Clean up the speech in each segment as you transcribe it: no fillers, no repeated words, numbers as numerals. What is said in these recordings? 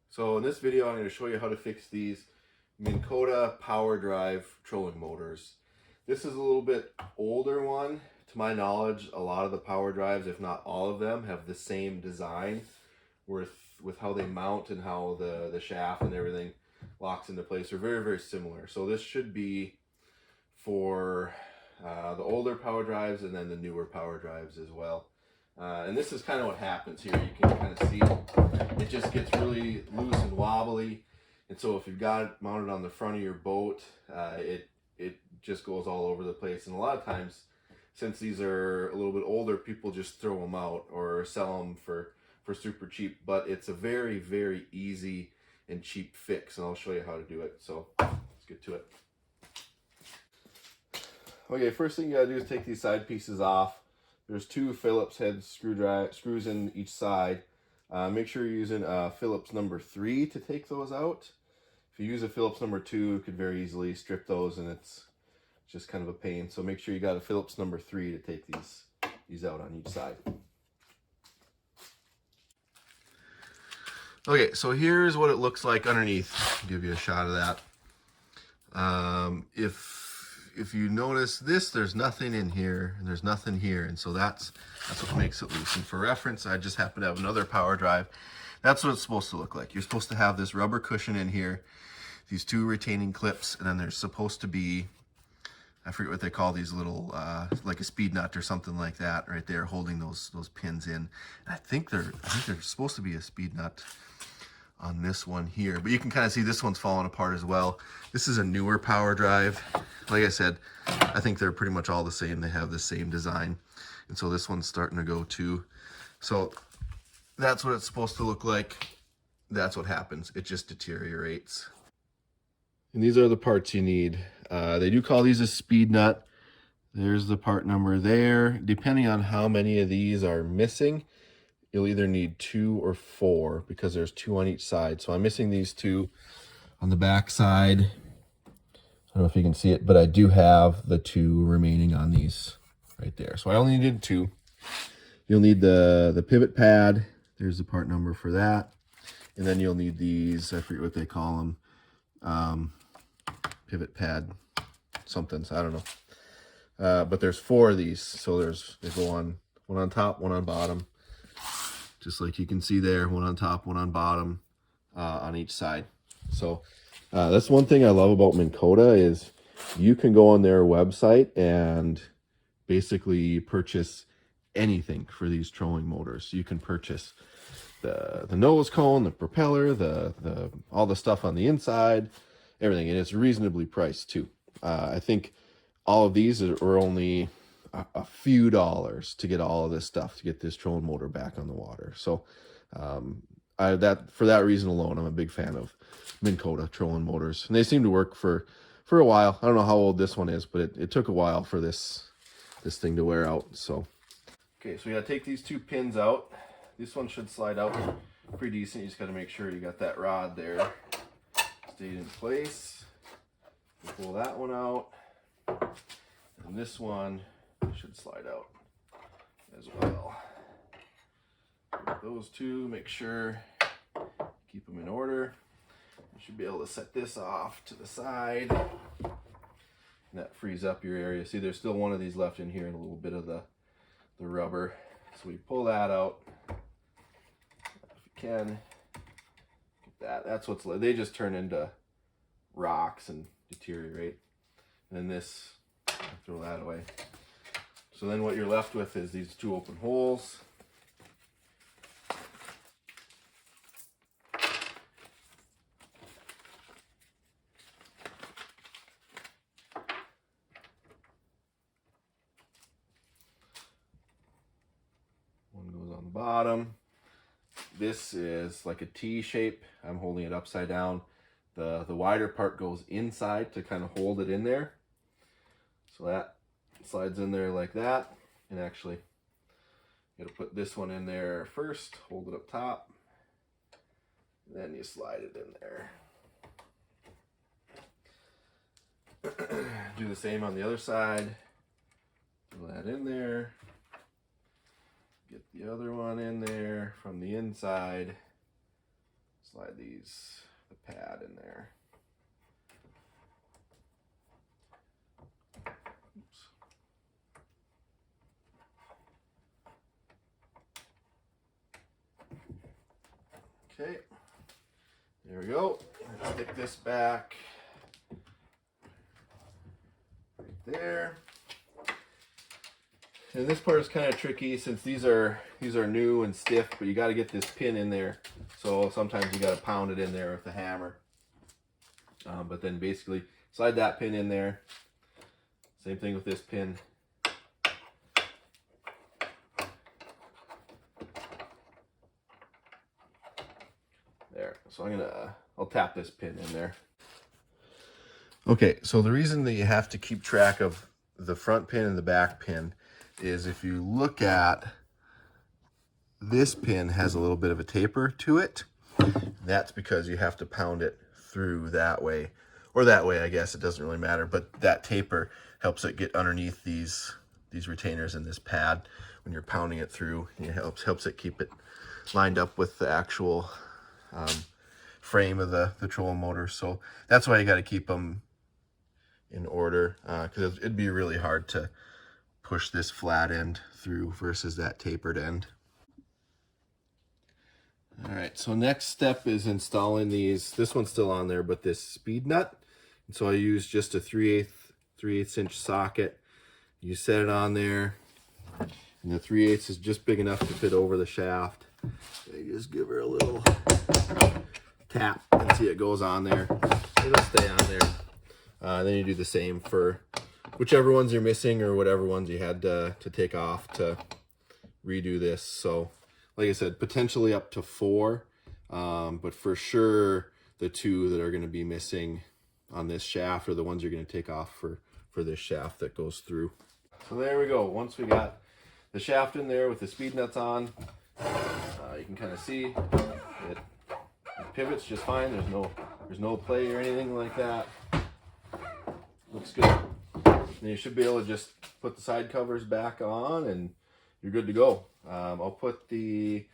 So in this video, I'm going to show you how to fix these Minn Kota Powerdrive trolling motors. This is a little bit older one. To my knowledge, a lot of the power drives, if not all of them, have the same design with how they mount and how the shaft and everything locks into place. They're very, very similar. So this should be for the older power drives and then the newer power drives as well. And this is kind of what happens here. You can kind of see it just gets really loose and wobbly. And so if you've got it mounted on the front of your boat, it just goes all over the place. And a lot of times, since these are a little bit older, people just throw them out or sell them for super cheap. But it's a very, very easy and cheap fix, and I'll show you how to do it. So let's get to it. Okay, first thing you gotta do is take these side pieces off. There's two Phillips head screws in each side. Make sure you're using Phillips number 3 to take those out. If you use a Phillips number 2, you could very easily strip those, and it's just kind of a pain. So make sure you got a Phillips number 3 to take these out on each side. Okay, so here's what it looks like underneath. I'll give you a shot of that. If you notice this, there's nothing in here, and there's nothing here, and so that's what makes it loose. And for reference, I just happen to have another power drive. That's what it's supposed to look like. You're supposed to have this rubber cushion in here, these two retaining clips, and then there's supposed to be, I forget what they call these little, like a Speednut or something like that, right there, holding those pins in. And I think they're supposed to be a Speednut on this one here, but you can kind of see this one's falling apart as well. This is a newer power drive. Like I said, I think they're pretty much all the same. They have the same design, and so this one's starting to go too. So that's what it's supposed to look like. That's what happens. It just deteriorates. And these are the parts you need. They do call these a Speednut. There's the part number there. Depending on how many of these are missing, you'll either need 2 or 4 because there's 2 on each side. So I'm missing these 2 on the back side. I don't know if you can see it, but I do have the 2 remaining on these right there. So I only needed 2. You'll need the pivot pad. There's the part number for that. And then you'll need these, I forget what they call them, pivot pad somethings, I don't know. But there's 4 of these. So they go on, one on top, one on bottom. Just like you can see there, one on top, one on bottom, on each side. So that's one thing I love about Minn Kota is you can go on their website and basically purchase anything for these trolling motors. You can purchase the nose cone, the propeller, the all the stuff on the inside, everything, and it's reasonably priced too. I think all of these are only a few dollars to get all of this stuff, to get this trolling motor back on the water. So for that reason alone, I'm a big fan of Minn Kota trolling motors, and they seem to work for a while. I don't know how old this one is, but it took a while for this thing to wear out. So okay, so we gotta take these 2 pins out. This one should slide out pretty decent. You just gotta make sure you got that rod there stayed in place. Pull that one out, and this one should slide out as well. Those 2, make sure, keep them in order. You should be able to set this off to the side, and that frees up your area. See, there's still one of these left in here and a little bit of the rubber. So we pull that out. If you can, get that's what's left. They just turn into rocks and deteriorate. And then this, throw that away. So then what you're left with is these 2 open holes. One goes on the bottom. This is like a T shape. I'm holding it upside down. The wider part goes inside to kind of hold it in there. So that slides in there like that. And actually, you gotta put this one in there first, hold it up top, then you slide it in there. Do the same on the other side. Put that in there. Get the other one in there from the inside. slide the pad in there. Oops. Okay, there we go. Stick this back right there. And this part is kind of tricky since these are new and stiff, but you got to get this pin in there. So sometimes you got to pound it in there with a hammer. But then basically slide that pin in there. Same thing with this pin. There. So I'll tap this pin in there. Okay, so the reason that you have to keep track of the front pin and the back pin is if you look at this pin has a little bit of a taper to it. That's because you have to pound it through that way, or that way, I guess. It doesn't really matter, but that taper helps it get underneath these retainers in this pad when you're pounding it through. It helps it keep it lined up with the actual frame of the trolling motor. So that's why you got to keep them in order, because it'd be really hard to push this flat end through versus that tapered end. All right, so next step is installing these. This one's still on there, but this speed nut. And so I use just a 3/8 inch socket. You set it on there, and the 3/8 is just big enough to fit over the shaft. So you just give her a little tap and see it goes on there. It'll stay on there. Then you do the same for whichever ones you're missing or whatever ones you had to take off to redo this. So like I said, potentially up to 4, but for sure the 2 that are going to be missing on this shaft are the ones you're going to take off for this shaft that goes through. So there we go. Once we got the shaft in there with the speed nuts on, you can kind of see it pivots just fine. There's no play or anything like that. Looks good. And you should be able to just put the side covers back on and you're good to go. I'll put the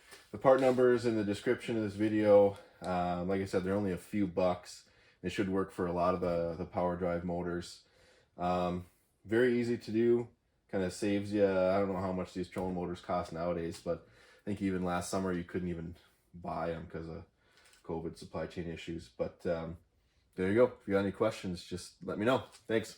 part numbers in the description of this video. Like I said, they're only a few bucks. They should work for a lot of the Powerdrive motors. Very easy to do. Kind of saves you, I don't know how much these trolling motors cost nowadays, but I think even last summer you couldn't even buy them because of COVID supply chain issues. But there you go. If you got any questions, just let me know. Thanks.